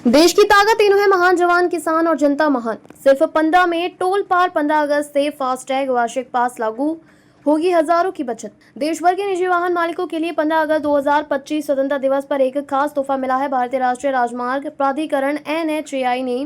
देश की ताकत तीनों है, महान जवान, किसान और जनता महान। सिर्फ 15 में टोल पार। 15 अगस्त से फास्टैग वार्षिक पास लागू, होगी हजारों की बचत। देश भर के निजी वाहन मालिकों के लिए 15 अगस्त 2025 स्वतंत्रता दिवस पर एक खास तोहफा मिला है। भारतीय राष्ट्रीय राजमार्ग प्राधिकरण NHAI ने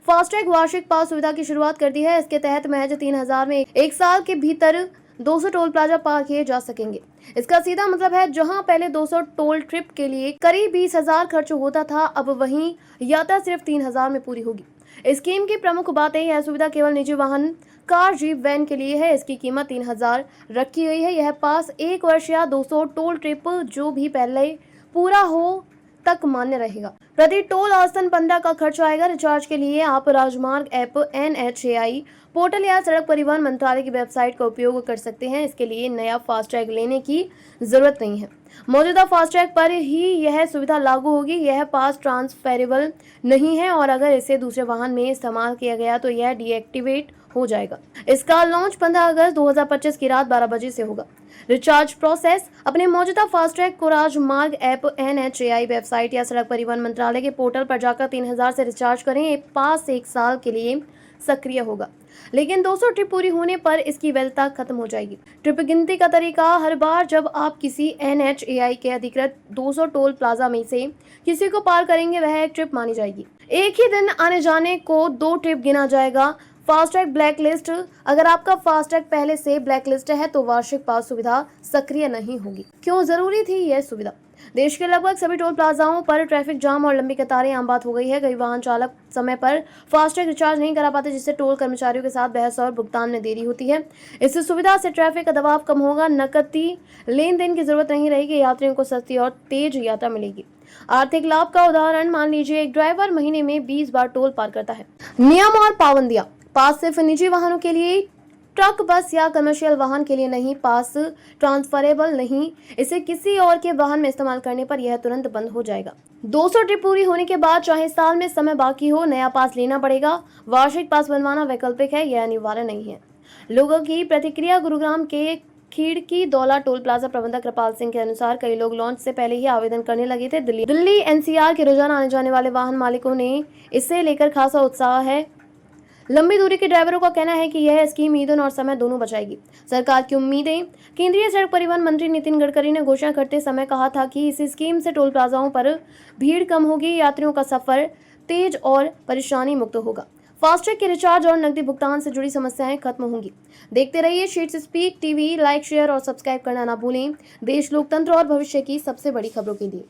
फास्टैग वार्षिक पास सुविधा की शुरुआत कर दी है। इसके तहत महज 3000 में एक साल के भीतर 200 टोल प्लाजा पार किए जा सकेंगे। इसका सीधा मतलब है, जहां पहले 200 टोल ट्रिप के लिए करीब 20,000 खर्च होता था, अब वहीं यात्रा सिर्फ 3000 में पूरी होगी। इस स्कीम की प्रमुख बात है, यह सुविधा केवल निजी वाहन, कार, जीप, वैन के लिए है। इसकी कीमत 3000 रखी गई है। यह पास 1 वर्ष या 200 टोल ट्रिप जो भी पहले पूरा हो तक मान्य रहेगा। प्रति टोल औसतन 15 का खर्च आएगा। रिचार्ज के लिए आप राजमार्ग ऐप, NHAI पोर्टल या सड़क परिवहन मंत्रालय की वेबसाइट का उपयोग कर सकते हैं। इसके लिए नया फास्टैग लेने की जरूरत नहीं है। मौजूदा फास्टैग पर ही यह सुविधा लागू होगी। यह पास ट्रांसफरेबल नहीं है और अगर इसे दूसरे वाहन में इस्तेमाल किया गया तो यह डीएक्टिवेट हो जाएगा। इसका लॉन्च 15 अगस्त 2025 की रात 12 बजे से होगा। रिचार्ज प्रोसेस: अपने मौजूदा फास्टैग को राजमार्ग ऐप, NHAI वेबसाइट या सड़क परिवहन मंत्रालय के पोर्टल पर जाकर 3000 से रिचार्ज करें। पास 1 साल के लिए सक्रिय होगा, लेकिन 200 ट्रिप पूरी होने पर इसकी वैधता खत्म हो जाएगी। ट्रिप गिनती का तरीका: हर बार जब आप किसी NHAI के अधिकृत 200 टोल प्लाजा में से किसी को पार करेंगे, वह एक ट्रिप मानी जाएगी। एक ही दिन आने जाने को 2 ट्रिप गिना जाएगा। फास्टैग ब्लैकलिस्ट: अगर आपका फास्टैग पहले से ब्लैकलिस्ट है तो वार्षिक पास सुविधा सक्रिय नहीं होगी। क्यों जरूरी थी यह सुविधा? देश के लगभग सभी टोल प्लाजाओं पर ट्रैफिक जाम और लंबी कतारें आम बात हो गई है। कई वाहन चालक समय पर फास्टैग रिचार्ज नहीं करा पाते, जिससे टोल कर्मचारियों के साथ बहस और भुगतान में देरी होती है। इस सुविधा से ट्रैफिक का दबाव कम होगा, नकदी लेन देन की जरूरत नहीं रहेगी, यात्रियों को सस्ती और तेज यात्रा मिलेगी। आर्थिक लाभ का उदाहरण: मान लीजिए एक ड्राइवर महीने में 20 बार टोल पार करता है। नियम और पाबंदियां: पास सिर्फ निजी वाहनों के लिए, ट्रक, बस या कमर्शियल वाहन के लिए नहीं। पास ट्रांसफरेबल नहीं, इसे किसी और के वाहन में इस्तेमाल करने पर यह तुरंत बंद हो जाएगा। 200 ट्रिप पूरी होने के बाद चाहे साल में समय बाकी हो, नया पास लेना पड़ेगा। वार्षिक पास बनवाना वैकल्पिक है, यह अनिवार्य नहीं है। लोगों की प्रतिक्रिया: गुरुग्राम के खिड़की दौला टोल प्लाजा प्रबंधक कृपाल सिंह के अनुसार कई लोग लॉन्च से पहले ही आवेदन करने लगे थे। दिल्ली NCR के रोजाना आने जाने वाले वाहन मालिकों ने इसे लेकर खासा उत्साह है। लंबी दूरी के ड्राइवरों का कहना है कि यह स्कीम ईंधन और समय दोनों बचाएगी। सरकार की उम्मीदें: केंद्रीय सड़क परिवहन मंत्री नितिन गडकरी ने घोषणा करते समय कहा था कि इस स्कीम से टोल प्लाजाओं पर भीड़ कम होगी, यात्रियों का सफर तेज और परेशानी मुक्त होगा। फास्टैग के रिचार्ज और नकदी भुगतान से जुड़ी समस्याएं खत्म होंगी। देखते रहिए sheets speak TV। Like, share और सब्सक्राइब करना ना भूलें। देश, लोकतंत्र और भविष्य की सबसे बड़ी खबरों के लिए।